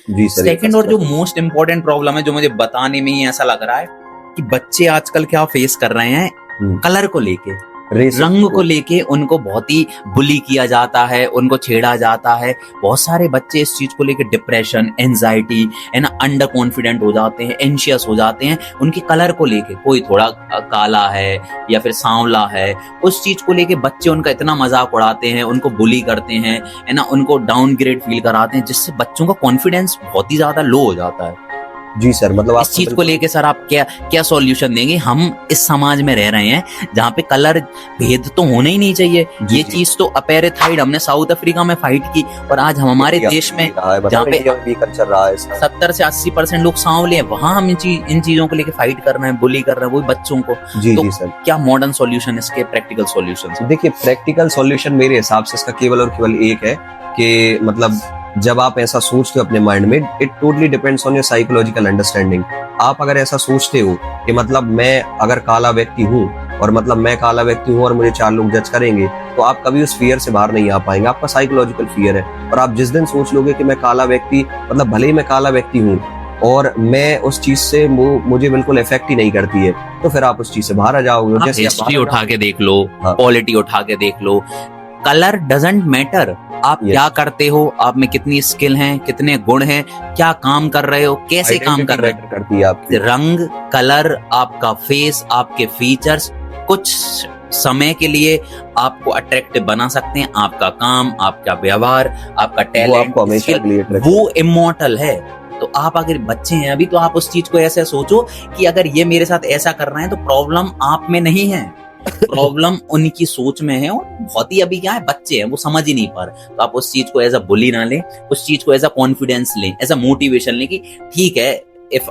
जी sir. Second और जो most important problem है, जो मुझे बताने में ही ऐसा लग रहा है कि बच्चे आजकल क्या फेस कर रहे हैं, कलर को लेके, रंग को लेके उनको बहुत ही बुली किया जाता है, उनको छेड़ा जाता है। बहुत सारे बच्चे इस चीज को लेके डिप्रेशन, एंजाइटी है ना, अंडर कॉन्फिडेंट हो जाते हैं, एंशियस हो जाते हैं उनके कलर को लेके। कोई थोड़ा काला है या फिर सांवला है, उस चीज को लेके बच्चे उनका इतना मजाक उड़ाते हैं, उनको बुली करते हैं, है ना, उनको डाउनग्रेड फील कराते हैं, जिससे बच्चों का कॉन्फिडेंस बहुत ही ज्यादा लो हो जाता है। जी सर, मतलब इस चीज को लेके सर आप क्या सॉल्यूशन देंगे? हम इस समाज में रह रहे हैं जहाँ पे कलर भेद तो होना ही नहीं चाहिए। ये चीज तो अपेरेथाइड हमने साउथ अफ्रीका में फाइट की, और आज हम हमारे देश में जहाँ पे 70 से 80% लोग सांवले हैं, वहां हम इन चीजों को लेके फाइट कर रहे हैं, बुली कर रहे हैं वही बच्चों को। जी सर, क्या मॉडर्न सॉल्यूशन, इसके प्रैक्टिकल सॉल्यूशन? देखिए, प्रैक्टिकल सॉल्यूशन मेरे हिसाब से इसका केवल और केवल एक है कि मतलब जब आप ऐसा सोचते हो अपने माइंड में, it totally depends on your psychological understanding. आप अगर ऐसा सोचते हो कि मतलब मैं अगर काला व्यक्ति हूँ और मतलब मैं काला व्यक्ति हूँ और मुझे 4 लोग जज करेंगे, तो आप कभी उस फियर से बाहर नहीं आ पाएंगे। आपका साइकोलॉजिकल फियर है। और आप जिस दिन सोच लोगे कि मैं काला व्यक्ति, मतलब भले ही मैं काला व्यक्ति हूँ और मैं उस चीज से मुझे बिल्कुल इफेक्ट ही नहीं करती है, तो फिर आप उस चीज से बाहर आ जाओगे। जैसे हिस्ट्री उठा के देख लो, पॉलिटी उठा के देख लो, कलर डजंट मैटर। आप क्या करते हो, आप में कितनी स्किल हैं, कितने गुण हैं, क्या काम कर रहे हो, कैसे काम कर रहे हो, करती है आपकी रंग, कलर, आपका फेस, आपके फीचर्स कुछ समय के लिए आपको अट्रैक्टिव बना सकते हैं। आपका काम, आपका व्यवहार, आपका टैलेंट, वो इमॉर्टल है। तो आप अगर बच्चे हैं अभी, तो आप उस चीज को ऐसे सोचो कि अगर ये मेरे साथ ऐसा कर रहे हैं तो प्रॉब्लम आप में नहीं है, प्रॉब्लम उनकी सोच में है। और बहुत ही अभी क्या है, बच्चे हैं, वो समझ ही नहीं पा रहे। तो आप उस चीज को एज अ बुली ना लें, उस चीज को एज अ कॉन्फिडेंस लें, एज अ मोटिवेशन लें कि ठीक है, if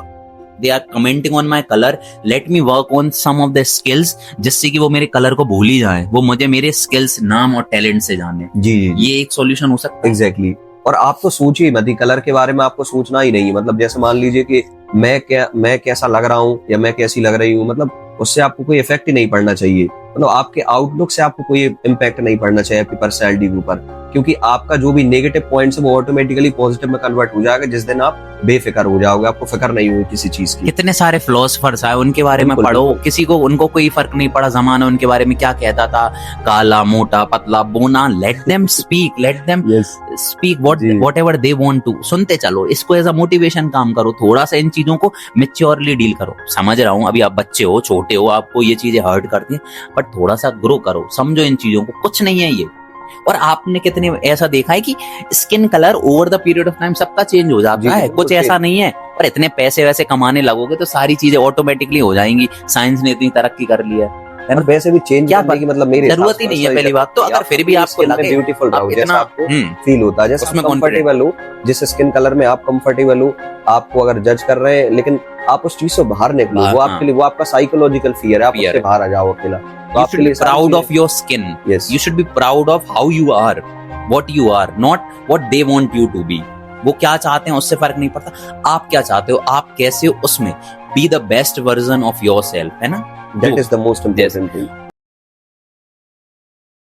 they are commenting on my colour, let me work on some of the skills, जिससे कि वो मेरे कलर को भूल ही जाए, वो मुझे मेरे स्किल्स, नाम और टैलेंट से जाने। जी, ये एक सॉल्यूशन हो सकता है। एग्जैक्टली। और आप तो सोचिए मत, कलर के बारे में आपको सोचना ही नहीं। मतलब जैसे मान लीजिए कि मैं कैसा लग रहा हूँ या मैं कैसी लग रही हूँ, मतलब उससे आपको कोई इफेक्ट ही नहीं पड़ना चाहिए। मतलब आपके आउटलुक से आपको कोई इम्पैक्ट नहीं पड़ना चाहिए आपकी पर्सनैलिटी के ऊपर, क्योंकि आपका जो भी नेगेटिव पॉइंट्स है वो ऑटोमेटिकली पॉजिटिव में कन्वर्ट हो जाएगा जिस दिन आप बेफिक्र हो जाओगे, आपको फिक्र नहीं होगी किसी चीज की। कितने सारे फिलोसोफर्स आए, उनके बारे में पढ़ो, किसी को उनको कोई फर्क नहीं पड़ा जमाना उनके बारे में क्या कहता था, काला, मोटा, पतला, बोना। Let them speak, let them speak whatever they want to. सुनते चलो, इसको एज अ मोटिवेशन काम करो, थोड़ा सा इन चीजों को मैच्योरली डील करो। समझ रहा हूँ अभी आप बच्चे हो, छोटे हो, आपको ये चीजें हर्ट करती हैं, बट थोड़ा सा ग्रो करो, समझो इन चीजों को, कुछ नहीं है ये। और आपने कितने ऐसा देखा है कि skin colour over the period of time सबका चेंज हो जाता है, कुछ ऐसा नहीं है। और इतने पैसे वैसे कमाने लगोगे तो सारी चीजें ऑटोमेटिकली हो जाएंगी। साइंस ने इतनी तरक्की कर ली है ना, वैसे भी चेंज करने की मतलब मेरी जरूरत ही नहीं है पहली बात तो। अगर फिर भी आपको लगे ब्यूटीफुल रहो, जैसा आपको फील होता है, जैसे कंफर्टेबल हो, जिस स्किन कलर में आप कंफर्टेबल हो, आपको अगर जज कर रहे हैं लेकिन आप उस चीज से बाहर निकलो, वो आपके लिए, वो आपका साइकोलॉजिकल फियर है, आप उससे बाहर आ जाओ अकेला। You should be proud of your skin. Yes. You should be proud of how you are, what you are, not what they want you to be. वो क्या चाहते हैं उससे फर्क नहीं पड़ता, आप क्या चाहते हो, आप कैसे हो, उसमें be the best version of yourself, है ना? That is the most important thing.